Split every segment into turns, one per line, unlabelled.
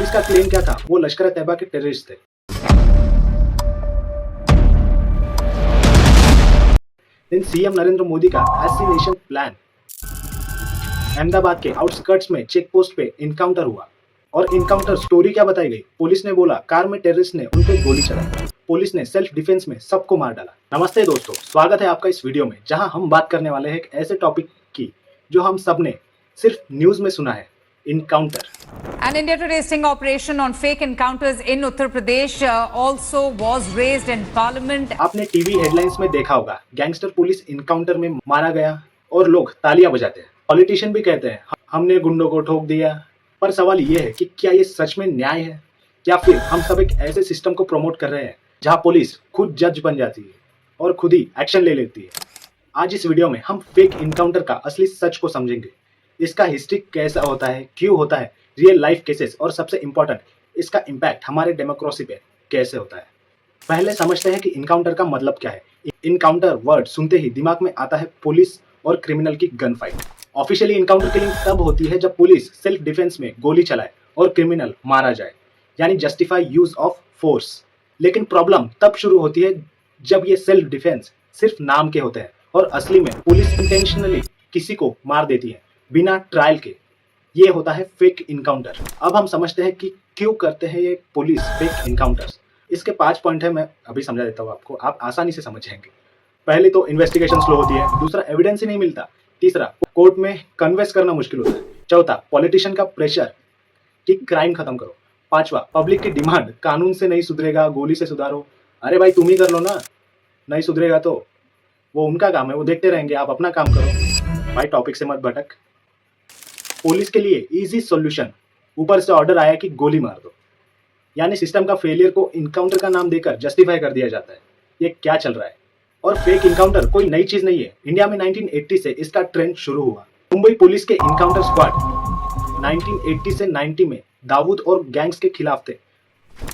Police का claim क्या था? वो लश्कर तैयबा के टेररिस्ट थे। दिन सीएम नरेंद्र मोदी का एसिनेशन प्लान। अहमदाबाद के आउटस्कर्ट्स में चेक पोस्ट पे इनकाउंटर हुआ और इनकाउंटर स्टोरी क्या बताई गई? पुलिस ने बोला कार में टेररिस्ट ने उन पे गोली चलाई। पुलिस ने सेल्फ डिफेंस में सबको मार डाला। नमस्ते दोस्तों, स्वागत है आपका इस वीडियो में, जहां हम बात करने वाले हैं एक ऐसे टॉपिक की जो हम सब ने सिर्फ न्यूज में सुना है, encounter.
An India Today sting operation on fake encounters in Uttar Pradesh also was raised in Parliament.
आपने टीवी हेडलाइंस में देखा होगा, गैंगस्टर पुलिस इनकाउंटर में मारा गया और लोग तालियां बजाते हैं। पॉलिटिशियन भी कहते हैं हमने गुंडों को ठोक दिया। पर सवाल ये है कि क्या ये सच में न्याय है, या फिर हम सब एक ऐसे सिस्टम को प्रमोट कर रहे हैं जहां पुलिस खुद जज बन जाती है और खुद ही एक्शन ले लेती है। आज इस वीडियो में हम फेक इनकाउंटर का असली सच को समझेंगे, इसका हिस्ट्री कैसा होता है, क्यों होता है, रियल लाइफ केसेस और सबसे इम्पोर्टेंट इसका इम्पैक्ट हमारे डेमोक्रेसी पे कैसे होता है। पहले समझते हैं कि इनकाउंटर का मतलब क्या है। इनकाउंटर वर्ड सुनते ही दिमाग में आता है पुलिस और क्रिमिनल की gun fight. Officially encounter killing तब होती है जब पुलिस सेल्फ डिफेंस में गोली चलाए और क्रिमिनल मारा जाए, यानी जस्टिफाई यूज ऑफ फोर्स। लेकिन प्रॉब्लम तब शुरू होती है जब ये सेल्फ डिफेंस सिर्फ नाम के होते हैं और असली में पुलिस इंटेंशनली किसी को मार देती है बिना ट्रायल के। ये होता है फेक इनकाउंटर। अब हम समझते हैं कि क्यों करते हैं ये पुलिस फेक इनकाउंटर्स। इसके 5 पॉइंट है, मैं अभी समझा देता हूँ आपको, आप आसानी से समझ जाएंगे। पहले तो इन्वेस्टिगेशन स्लो होती है, दूसरा एविडेंस ही नहीं मिलता, तीसरा कोर्ट में कन्वेंस करना मुश्किल होता है, चौथा पॉलिटिशियन का प्रेशर कि क्राइम खत्म करो, पांचवा पब्लिक की डिमांड कानून से नहीं सुधरेगा गोली से सुधारो। अरे भाई तुम ही कर लो ना, नहीं सुधरेगा तो वो उनका काम है, वो देखते रहेंगे, आप अपना काम करो। भाई टॉपिक से मत भटक। पुलिस के लिए इजी सॉल्यूशन, ऊपर से ऑर्डर आया कि गोली मार दो, यानी सिस्टम का फेलियर को इनकाउंटर का नाम देकर जस्टिफाई कर दिया जाता है। ये क्या चल रहा है? और फेक इनकाउंटर कोई नई चीज नहीं है। इंडिया में 1980 से इसका ट्रेंड शुरू हुआ। मुंबई पुलिस के इनकाउंटर स्क्वाड 1980 से 90 में दाऊद और गैंग्स के खिलाफ थे।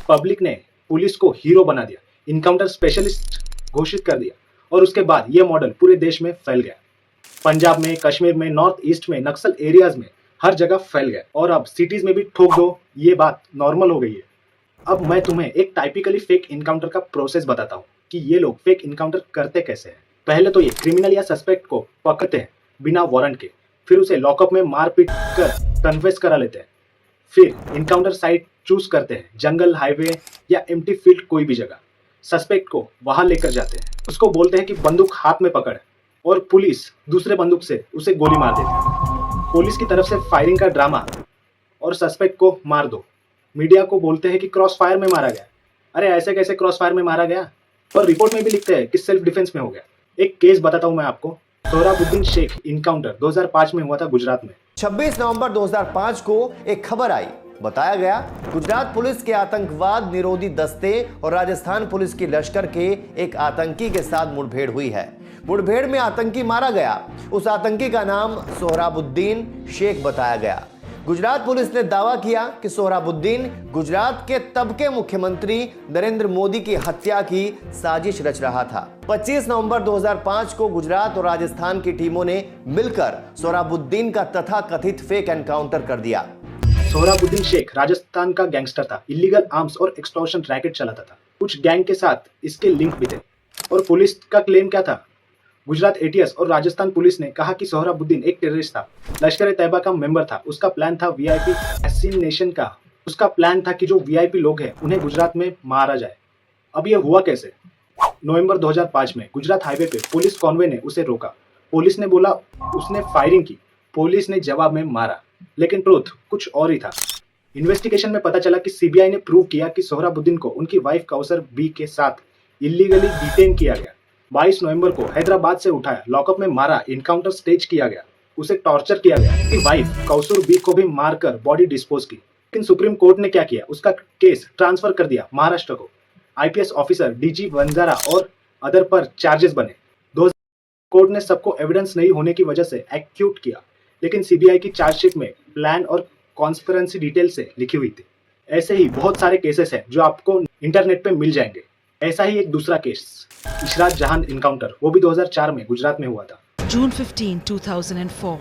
पब्लिक ने पुलिस को हीरो बना दिया, इनकाउंटर स्पेशलिस्ट घोषित कर दिया और उसके बाद यह मॉडल पूरे देश में फैल गया। पंजाब में, कश्मीर में, नॉर्थ ईस्ट में, नक्सल एरियाज में हर जगह फैल गया और अब सिटीज में भी ठोक दो, ये बात नॉर्मल हो गई है। अब मैं तुम्हें एक टाइपिकली फेक इनकाउंटर का प्रोसेस बताता हूँ कि ये लोग फेक इनकाउंटर करते कैसे हैं। पहले तो ये क्रिमिनल या सस्पेक्ट को पकड़ते हैं बिना वारंट के, फिर उसे लॉकअप में मारपीट कर कन्फेस करा लेते हैं, फिर इनकाउंटर साइट चूज करते हैं, जंगल, हाईवे या एम्प्टी फील्ड, कोई भी जगह। सस्पेक्ट को वहां लेकर जाते हैं, उसको बोलते हैं कि बंदूक हाथ में पकड़, और पुलिस दूसरे बंदूक से उसे गोली मार देती है। पुलिस की तरफ से फायरिंग का ड्रामा और सस्पेक्ट को मार दो। मीडिया को बोलते हैं कि क्रॉस फायर में मारा गया। अरे ऐसे कैसे क्रॉस फायर में मारा गया? और रिपोर्ट में भी लिखते हैं कि सेल्फ डिफेंस में हो गया। एक केस बताता हूं मैं आपको। सोहराबुद्दीन शेख इनकाउंटर 2005 में हुआ था गुजरात में।
26 नवंबर 2005 को एक खबर आई, बताया गया गुजरात पुलिस के आतंकवाद निरोधी दस्ते और राजस्थान पुलिस की लश्कर के एक आतंकी के साथ मुठभेड़ हुई है। मुठभेड़ में आतंकी मारा गया। उस आतंकी का नाम सोहराबुद्दीन शेख बताया गया। गुजरात पुलिस ने दावा किया कि सोहराबुद्दीन गुजरात के तब के मुख्यमंत्री नरेंद्र मोदी की हत्या की साजिश रच रहा था। 25 नवंबर 2005 को गुजरात और राजस्थान की टीमों ने मिलकर सोहराबुद्दीन का तथाकथित फेक एनकाउंटर कर दिया।
सोहराबुद्दीन शेख राजस्थान का गैंगस्टर था, इलीगल आर्म्स और एक्सटॉर्शन रैकेट चलाता था। कुछ गैंग के साथ इसके लिंक भी थे। और पुलिस का क्लेम क्या था? गुजरात एटीएस और राजस्थान पुलिस ने कहा कि सोहराबुद्दीन एक टेररिस्ट था, लश्कर तैयबा का मेंबर था। उसका प्लान था वीआईपी असैसिनेशन का। उसका प्लान था कि जो वीआईपी लोग हैं उन्हें गुजरात में मारा जाए। अब ये हुआ कैसे? नवंबर 2005 में गुजरात हाईवे पे पुलिस कॉन्वे ने उसे रोका। पुलिस ने बोला उसने फायरिंग की, पुलिस ने जवाब में मारा, लेकिन ट्रूथ कुछ और ही था। इन्वेस्टिगेशन में पता चला कि सीबीआई ने प्रूव किया कि सोहराबुद्दीन को उनकी वाइफ कौसर बी के साथ इलीगली डिटेन किया गया। 22 नवंबर को हैदराबाद से उठाया, लॉकअप में मारा, इनकाउंटर स्टेज किया गया, उसे टॉर्चर किया गया। उसकी वाइफ कौसर बी को भी मारकर बॉडी डिस्पोज की। लेकिन सुप्रीम कोर्ट ने क्या किया? उसका केस ट्रांसफर कर दिया महाराष्ट्र को। आईपीएस ऑफिसर डीजी वंजारा और अदर पर चार्जेस बने। कोर्ट ने सबको एविडेंस नहीं होने की वजह से एक्यूट किया, लेकिन सीबीआई की चार्जशीट में प्लान और कॉन्स्पिरेसी डिटेल से लिखी हुई थी। ऐसे ही बहुत सारे केसेस हैं जो आपको इंटरनेट पे मिल जाएंगे। ऐसा ही एक दूसरा केस, इशरात जहान इनकाउंटर, वो भी 2004 में गुजरात में हुआ था।
June 15, 2004,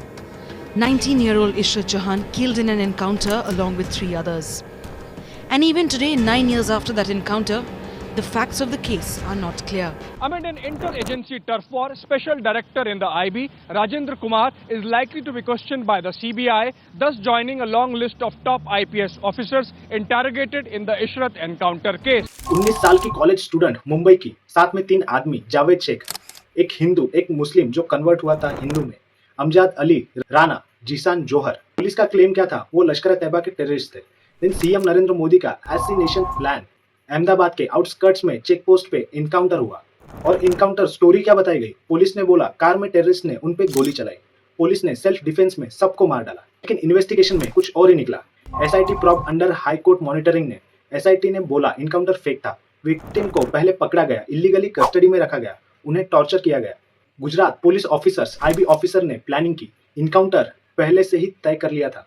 19-year-old Ishrat Jahan killed in an encounter along with 3 others. And even today, 9 years after that encounter, the facts of the case are not clear.
Amid an inter-agency turf war, Special Director in the IB, Rajendra Kumar, is likely to be questioned by the CBI, thus joining a long list of top IPS officers interrogated in the Ishrat encounter case.
19 साल की college student Mumbai की, साथ में 3 आदमी, जावेद शेख, एक हिंदू, एक मुस्लिम जो convert हुआ था हिंदू में, अमजाद अली, राणा, जीसान जोहर। पुलिस का क्लेम क्या था? वो लश्कर तैयबा के टेररिस्ट थे। दिन सीएम नरेंद्र मोदी का एसिनेशन प्लान, अहमदाबाद के आउटस्कर्ट्स में चेक पोस्ट पे इनकाउंटर हुआ। और इनकाउंटर स्टोरी क्या बताई गई? पुलिस ने बोला कार में टेररिस्ट ने उन पे गोली चलाई। पुलिस ने सेल्फ डिफेंस में सबको मार डाला, लेकिन इन्वेस्टिगेशन में कुछ और ही निकला। SIT probe under high court monitoring ने एसआईटी ने बोला इनकाउंटर फेक था। विक्टिम को पहले पकड़ा गया, इलीगली कस्टडी में रखा गया, उन्हें टॉर्चर किया गया। Gujarat police officers, IB officer ने प्लानिंग की, इनकाउंटर पहले से ही तय कर लिया था।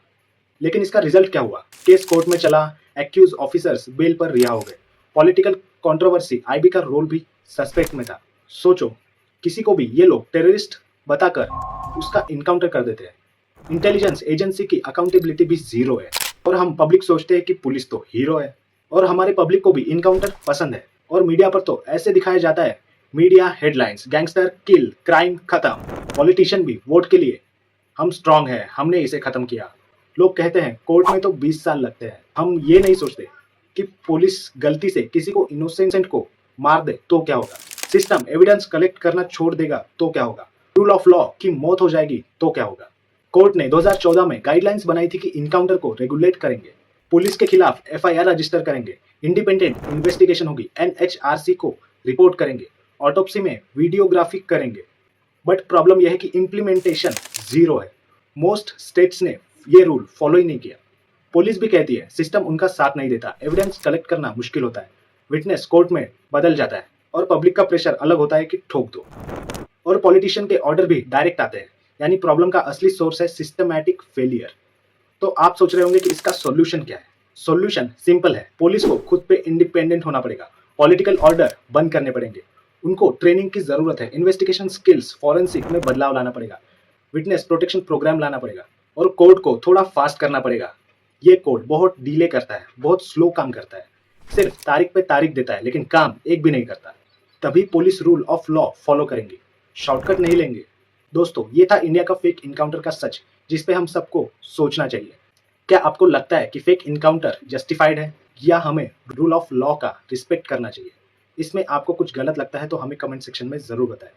लेकिन इसका रिजल्ट क्या हुआ? केस कोर्ट में चला, एक्यूज ऑफिसर्स बेल पर रिहा हो गए। पॉलिटिकल कंट्रोवर्सी, आईबी का रोल भी सस्पेक्ट में था। सोचो, किसी को भी ये लोग टेररिस्ट बताकर उसका इनकाउंटर कर देते हैं। इंटेलिजेंस एजेंसी की अकाउंटेबिलिटी भी जीरो है, और हम पब्लिक सोचते हैं कि पुलिस तो हीरो है, और हमारे पब्लिक को भी इनकाउंटर पसंद है। और मीडिया पर तो ऐसे दिखाया जाता है, मीडिया हेडलाइंस, गैंगस्टर किल, क्राइम खत्म। पॉलिटिशियन भी वोट के लिए हम स्ट्रांग है, हमने इसे खत्म किया। लोग कहते हैं कोर्ट में तो 20 साल लगते हैं। हम ये नहीं सोचते कि पुलिस गलती से किसी को, इनोसेंट को मार दे तो क्या होगा? सिस्टम एविडेंस कलेक्ट करना छोड़ देगा तो क्या होगा? रूल ऑफ लॉ की मौत हो जाएगी तो क्या होगा? कोर्ट ने 2014 में गाइडलाइंस बनाई थी कि इनकाउंटर को रेगुलेट करेंगे, पुलिस के खिलाफ एफआईआर रजिस्टर करेंगे, इंडिपेंडेंट इन्वेस्टिगेशन होगी, एनएचआरसी को रिपोर्ट करेंगे, ऑटोप्सी में वीडियोग्राफी करेंगे। बट प्रॉब्लम यह है कि इम्प्लीमेंटेशन जीरो है। मोस्ट स्टेट्स ने ये रूल फॉलो ही नहीं किया। पुलिस भी कहती है सिस्टम उनका साथ नहीं देता, एविडेंस कलेक्ट करना मुश्किल होता है, विटनेस कोर्ट में बदल जाता है, और पब्लिक का प्रेशर अलग होता है कि ठोक दो। और पॉलिटिशियन के ऑर्डर भी डायरेक्ट आते हैं, यानी प्रॉब्लम का असली सोर्स है सिस्टमैटिक फेलियर। तो आप सोच रहे होंगे कि इसका सॉल्यूशन क्या है? सॉल्यूशन सिंपल है, पुलिस को खुद पे इंडिपेंडेंट होना पड़ेगा, पॉलिटिकल ऑर्डर बंद करने पड़ेंगे, उनको ट्रेनिंग की जरूरत है, इन्वेस्टिगेशन स्किल्स, फॉरेंसिक में बदलाव लाना पड़ेगा, विटनेस प्रोटेक्शन प्रोग्राम लाना पड़ेगा, और कोर्ट को थोड़ा फास्ट करना पड़ेगा। ये कोर्ट बहुत डिले करता है, बहुत स्लो काम करता है, सिर्फ तारीख पे तारीख देता है, लेकिन काम एक भी नहीं करता। तभी police rule of law follow करेंगे, शॉर्टकट नहीं लेंगे। दोस्तों, ये था इंडिया का फेक इनकाउंटर का सच, जिसपे हम सबको सोचना चाहिए। क्या आपको लगता है कि फेक इनकाउंटर जस्टिफाइड है, या हमें रूल ऑफ लॉ का रिस्पेक्ट करना चाहिए? इसमें आपको कुछ गलत लगता है तो हमें कमेंट सेक्शन में जरूर बताएं।